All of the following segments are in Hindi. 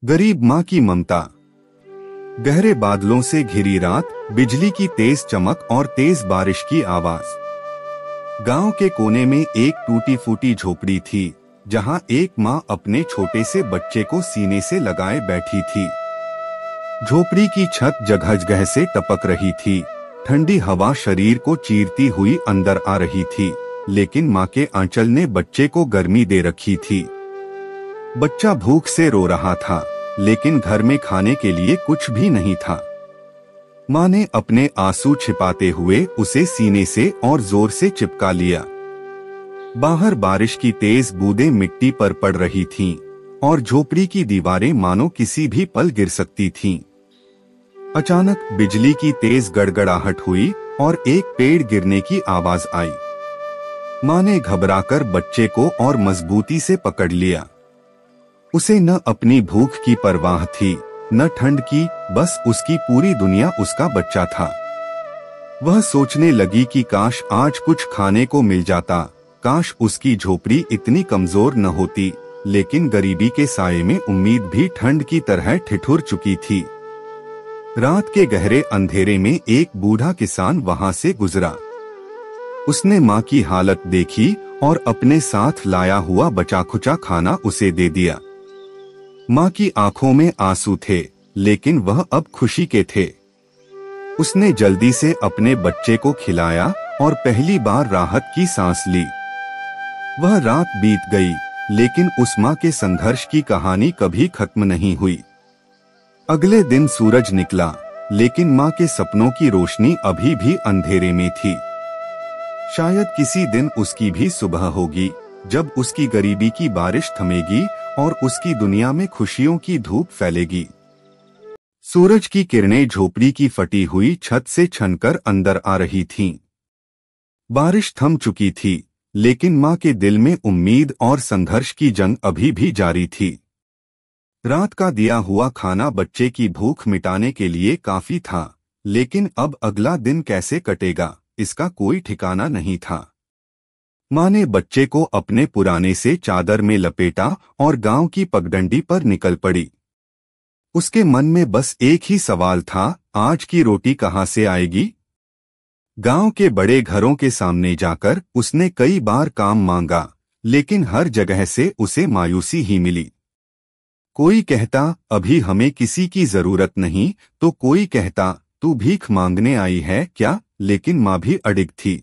गरीब माँ की ममता। गहरे बादलों से घिरी रात, बिजली की तेज चमक और तेज बारिश की आवाज। गांव के कोने में एक टूटी फूटी झोपड़ी थी, जहां एक माँ अपने छोटे से बच्चे को सीने से लगाए बैठी थी। झोपड़ी की छत जगह से टपक रही थी। ठंडी हवा शरीर को चीरती हुई अंदर आ रही थी, लेकिन माँ के आंचल ने बच्चे को गर्मी दे रखी थी। बच्चा भूख से रो रहा था, लेकिन घर में खाने के लिए कुछ भी नहीं था। माँ ने अपने आंसू छिपाते हुए उसे सीने से और जोर से चिपका लिया। बाहर बारिश की तेज बूंदें मिट्टी पर पड़ रही थीं, और झोपड़ी की दीवारें मानो किसी भी पल गिर सकती थीं। अचानक बिजली की तेज गड़गड़ाहट हुई और एक पेड़ गिरने की आवाज आई। माँ ने घबराकर बच्चे को और मजबूती से पकड़ लिया। उसे न अपनी भूख की परवाह थी, न ठंड की, बस उसकी पूरी दुनिया उसका बच्चा था। वह सोचने लगी कि काश आज कुछ खाने को मिल जाता, काश उसकी झोपड़ी इतनी कमजोर न होती। लेकिन गरीबी के साये में उम्मीद भी ठंड की तरह ठिठुर चुकी थी। रात के गहरे अंधेरे में एक बूढ़ा किसान वहां से गुजरा। उसने माँ की हालत देखी और अपने साथ लाया हुआ बचा खुचा खाना उसे दे दिया। माँ की आंखों में आंसू थे, लेकिन वह अब खुशी के थे। उसने जल्दी से अपने बच्चे को खिलाया और पहली बार राहत की सांस ली। वह रात बीत गई, लेकिन उस माँ के संघर्ष की कहानी कभी खत्म नहीं हुई। अगले दिन सूरज निकला, लेकिन माँ के सपनों की रोशनी अभी भी अंधेरे में थी। शायद किसी दिन उसकी भी सुबह होगी, जब उसकी गरीबी की बारिश थमेगी और उसकी दुनिया में खुशियों की धूप फैलेगी। सूरज की किरणें झोपड़ी की फटी हुई छत से छनकर अंदर आ रही थीं। बारिश थम चुकी थी, लेकिन माँ के दिल में उम्मीद और संघर्ष की जंग अभी भी जारी थी। रात का दिया हुआ खाना बच्चे की भूख मिटाने के लिए काफी था, लेकिन अब अगला दिन कैसे कटेगा, इसका कोई ठिकाना नहीं था। माँ ने बच्चे को अपने पुराने से चादर में लपेटा और गांव की पगडंडी पर निकल पड़ी। उसके मन में बस एक ही सवाल था, आज की रोटी कहाँ से आएगी। गांव के बड़े घरों के सामने जाकर उसने कई बार काम मांगा, लेकिन हर जगह से उसे मायूसी ही मिली। कोई कहता अभी हमें किसी की जरूरत नहीं, तो कोई कहता तू भीख मांगने आई है क्या। लेकिन माँ भी अडिग थी।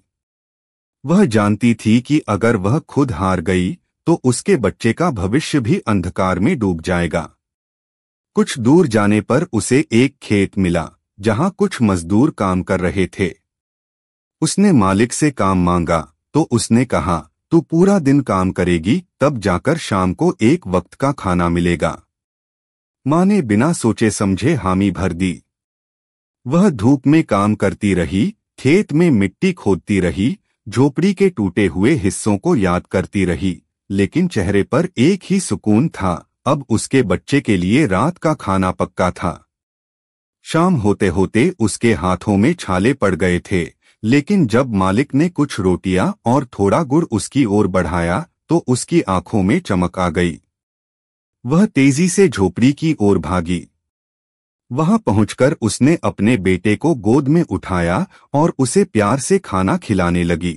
वह जानती थी कि अगर वह खुद हार गई तो उसके बच्चे का भविष्य भी अंधकार में डूब जाएगा। कुछ दूर जाने पर उसे एक खेत मिला, जहां कुछ मजदूर काम कर रहे थे। उसने मालिक से काम मांगा तो उसने कहा, तू पूरा दिन काम करेगी, तब जाकर शाम को एक वक्त का खाना मिलेगा। माँ ने बिना सोचे समझे हामी भर दी। वह धूप में काम करती रही, खेत में मिट्टी खोदती रही, झोपड़ी के टूटे हुए हिस्सों को याद करती रही, लेकिन चेहरे पर एक ही सुकून था, अब उसके बच्चे के लिए रात का खाना पक्का था। शाम होते होते उसके हाथों में छाले पड़ गए थे, लेकिन जब मालिक ने कुछ रोटियां और थोड़ा गुड़ उसकी ओर बढ़ाया तो उसकी आंखों में चमक आ गई। वह तेजी से झोपड़ी की ओर भागी। वहां पहुंचकर उसने अपने बेटे को गोद में उठाया और उसे प्यार से खाना खिलाने लगी।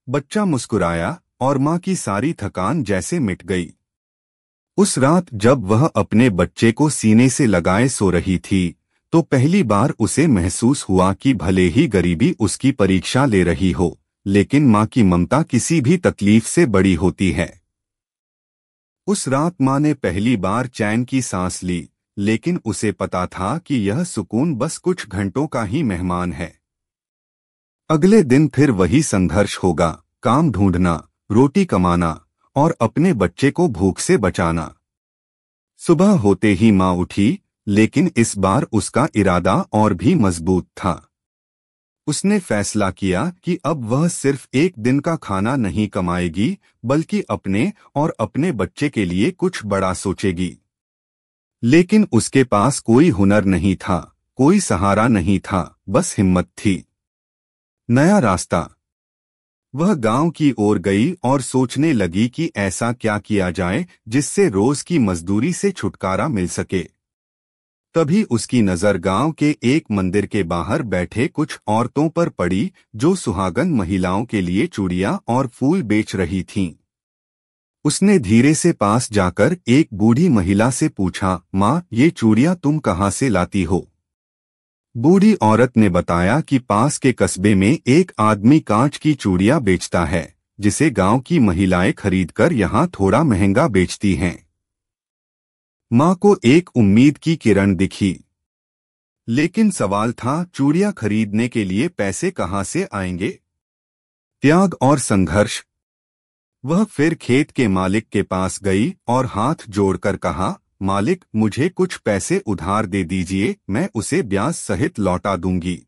बच्चा मुस्कुराया और माँ की सारी थकान जैसे मिट गई। उस रात जब वह अपने बच्चे को सीने से लगाए सो रही थी, तो पहली बार उसे महसूस हुआ कि भले ही गरीबी उसकी परीक्षा ले रही हो, लेकिन माँ की ममता किसी भी तकलीफ से बड़ी होती है। उस रात माँ ने पहली बार चैन की सांस ली, लेकिन उसे पता था कि यह सुकून बस कुछ घंटों का ही मेहमान है। अगले दिन फिर वही संघर्ष होगा, काम ढूंढना, रोटी कमाना और अपने बच्चे को भूख से बचाना। सुबह होते ही माँ उठी, लेकिन इस बार उसका इरादा और भी मजबूत था। उसने फैसला किया कि अब वह सिर्फ एक दिन का खाना नहीं कमाएगी, बल्कि अपने और अपने बच्चे के लिए कुछ बड़ा सोचेगी। लेकिन उसके पास कोई हुनर नहीं था, कोई सहारा नहीं था, बस हिम्मत थी। नया रास्ता। वह गांव की ओर गई और सोचने लगी कि ऐसा क्या किया जाए जिससे रोज की मजदूरी से छुटकारा मिल सके। तभी उसकी नजर गांव के एक मंदिर के बाहर बैठे कुछ औरतों पर पड़ी जो सुहागन महिलाओं के लिए चूड़ियां और फूल बेच रही थीं। उसने धीरे से पास जाकर एक बूढ़ी महिला से पूछा, माँ, ये चूड़ियां तुम कहाँ से लाती हो? बूढ़ी औरत ने बताया कि पास के कस्बे में एक आदमी कांच की चूड़ियां बेचता है, जिसे गांव की महिलाएं खरीदकर यहाँ थोड़ा महंगा बेचती हैं। माँ को एक उम्मीद की किरण दिखी, लेकिन सवाल था, चूड़ियां खरीदने के लिए पैसे कहाँ से आएंगे? त्याग और संघर्ष। वह फिर खेत के मालिक के पास गई और हाथ जोड़कर कहा, मालिक, मुझे कुछ पैसे उधार दे दीजिए, मैं उसे ब्याज सहित लौटा दूंगी।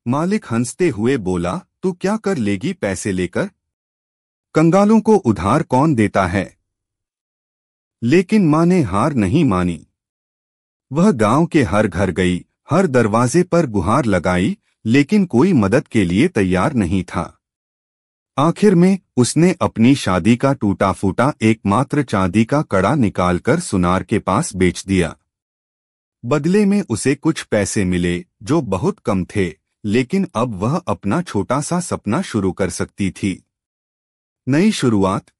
मालिक हंसते हुए बोला, तू क्या कर लेगी पैसे लेकर? कंगालों को उधार कौन देता है? लेकिन माँ ने हार नहीं मानी। वह गांव के हर घर गई, हर दरवाजे पर गुहार लगाई, लेकिन कोई मदद के लिए तैयार नहीं था। आखिर में उसने अपनी शादी का टूटा फूटा एकमात्र चांदी का कड़ा निकालकर सुनार के पास बेच दिया। बदले में उसे कुछ पैसे मिले, जो बहुत कम थे, लेकिन अब वह अपना छोटा सा सपना शुरू कर सकती थी। नई शुरुआत।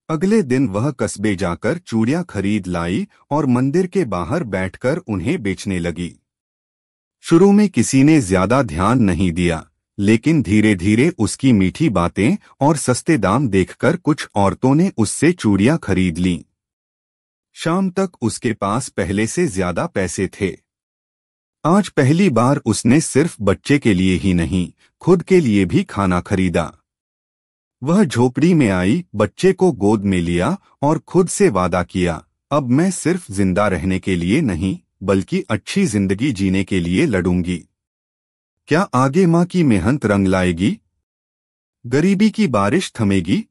अगले दिन वह कस्बे जाकर चूड़ियां खरीद लाई और मंदिर के बाहर बैठकर उन्हें बेचने लगी। शुरू में किसी ने ज्यादा ध्यान नहीं दिया, लेकिन धीरे धीरे उसकी मीठी बातें और सस्ते दाम देखकर कुछ औरतों ने उससे चूड़ियां खरीद लीं। शाम तक उसके पास पहले से ज्यादा पैसे थे। आज पहली बार उसने सिर्फ बच्चे के लिए ही नहीं, खुद के लिए भी खाना खरीदा। वह झोपड़ी में आई, बच्चे को गोद में लिया और खुद से वादा किया, अब मैं सिर्फ जिंदा रहने के लिए नहीं, बल्कि अच्छी जिंदगी जीने के लिए लड़ूंगी। क्या आगे माँ की मेहनत रंग लाएगी? गरीबी की बारिश थमेगी?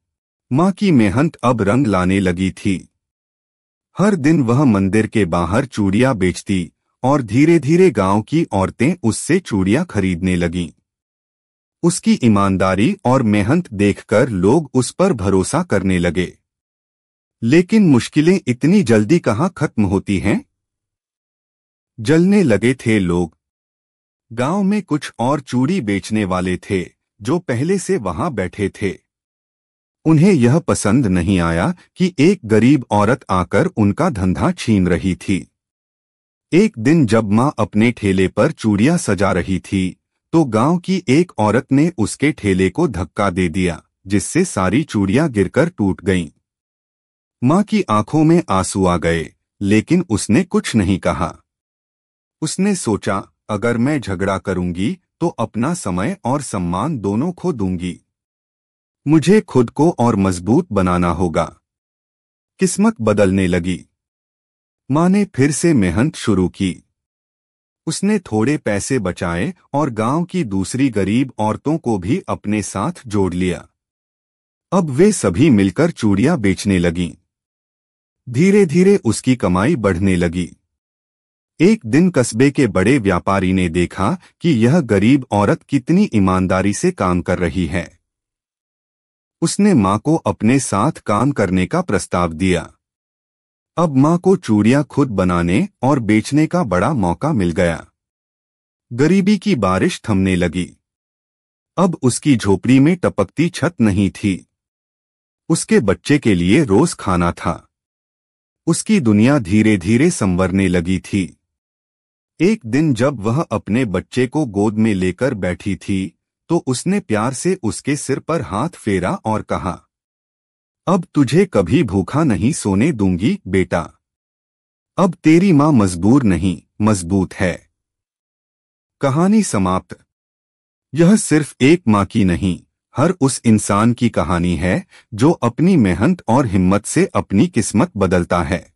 माँ की मेहनत अब रंग लाने लगी थी। हर दिन वह मंदिर के बाहर चूड़ियां बेचती और धीरे धीरे गांव की औरतें उससे चूड़ियां खरीदने लगीं। उसकी ईमानदारी और मेहनत देखकर लोग उस पर भरोसा करने लगे। लेकिन मुश्किलें इतनी जल्दी कहाँ खत्म होती हैं? जलने लगे थे लोग। गांव में कुछ और चूड़ी बेचने वाले थे जो पहले से वहां बैठे थे। उन्हें यह पसंद नहीं आया कि एक गरीब औरत आकर उनका धंधा छीन रही थी। एक दिन जब मां अपने ठेले पर चूड़ियां सजा रही थी, तो गांव की एक औरत ने उसके ठेले को धक्का दे दिया, जिससे सारी चूड़ियां गिरकर टूट गईं। मां की आंखों में आंसू आ गए, लेकिन उसने कुछ नहीं कहा। उसने सोचा, अगर मैं झगड़ा करूंगी तो अपना समय और सम्मान दोनों खो दूंगी। मुझे खुद को और मजबूत बनाना होगा। किस्मत बदलने लगी। मां ने फिर से मेहनत शुरू की। उसने थोड़े पैसे बचाए और गांव की दूसरी गरीब औरतों को भी अपने साथ जोड़ लिया। अब वे सभी मिलकर चूड़ियां बेचने लगीं। धीरे धीरे उसकी कमाई बढ़ने लगी। एक दिन कस्बे के बड़े व्यापारी ने देखा कि यह गरीब औरत कितनी ईमानदारी से काम कर रही है। उसने मां को अपने साथ काम करने का प्रस्ताव दिया। अब मां को चूड़ियां खुद बनाने और बेचने का बड़ा मौका मिल गया। गरीबी की बारिश थमने लगी। अब उसकी झोपड़ी में टपकती छत नहीं थी। उसके बच्चे के लिए रोज खाना था। उसकी दुनिया धीरे धीरे संवरने लगी थी। एक दिन जब वह अपने बच्चे को गोद में लेकर बैठी थी, तो उसने प्यार से उसके सिर पर हाथ फेरा और कहा, अब तुझे कभी भूखा नहीं सोने दूंगी बेटा। अब तेरी मां मजबूर नहीं, मजबूत है। कहानी समाप्त। यह सिर्फ एक मां की नहीं, हर उस इंसान की कहानी है जो अपनी मेहनत और हिम्मत से अपनी किस्मत बदलता है।